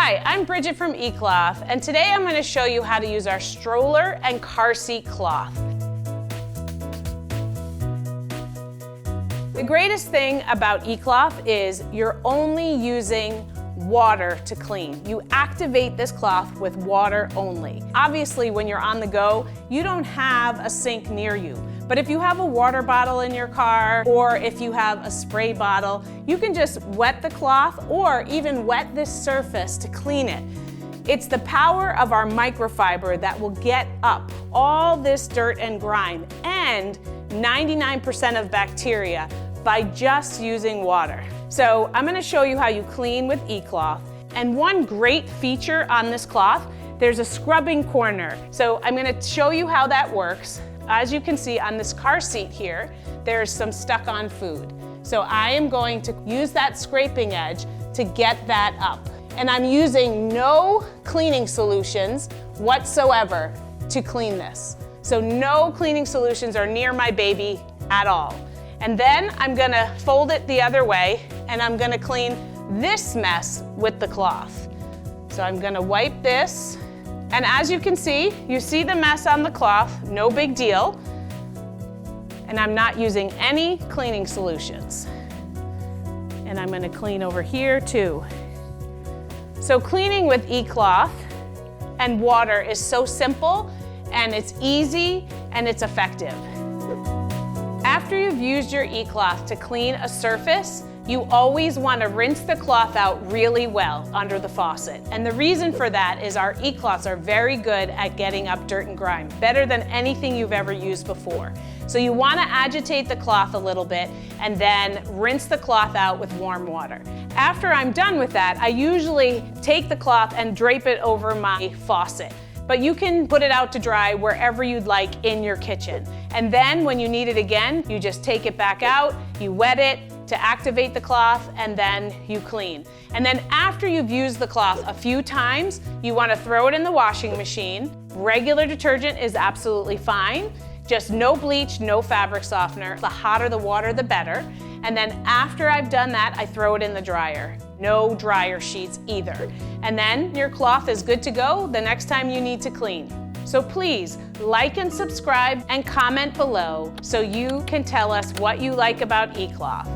Hi, I'm Bridget from eCloth, and today I'm going to show you how to use our stroller and car seat cloth. The greatest thing about eCloth is you're only using water to clean. You activate this cloth with water only. Obviously, when you're on the go, you don't have a sink near you. But if you have a water bottle in your car, or if you have a spray bottle, you can just wet the cloth or even wet this surface to clean it. It's the power of our microfiber that will get up all this dirt and grime and 99% of bacteria by just using water. So I'm gonna show you how you clean with eCloth. And one great feature on this cloth, there's a scrubbing corner. So I'm gonna show you how that works. As you can see on this car seat here, there's some stuck on food. So I am going to use that scraping edge to get that up. And I'm using no cleaning solutions whatsoever to clean this. So no cleaning solutions are near my baby at all. And then I'm gonna fold it the other way and I'm gonna clean this mess with the cloth. So I'm gonna wipe this. And as you see the mess on the cloth, no big deal. And I'm not using any cleaning solutions. And I'm gonna clean over here too. So cleaning with eCloth and water is so simple, and it's easy, and it's effective. After you've used your eCloth to clean a surface, you always want to rinse the cloth out really well under the faucet. And the reason for that is our eCloths are very good at getting up dirt and grime, better than anything you've ever used before. So you want to agitate the cloth a little bit and then rinse the cloth out with warm water. After I'm done with that, I usually take the cloth and drape it over my faucet. But you can put it out to dry wherever you'd like in your kitchen. And then when you need it again, you just take it back out, you wet it to activate the cloth, and then you clean. And then after you've used the cloth a few times, you want to throw it in the washing machine. Regular detergent is absolutely fine. Just no bleach, no fabric softener. The hotter the water, the better. And then after I've done that, I throw it in the dryer. No dryer sheets either. And then your cloth is good to go the next time you need to clean. So please like and subscribe and comment below so you can tell us what you like about eCloth.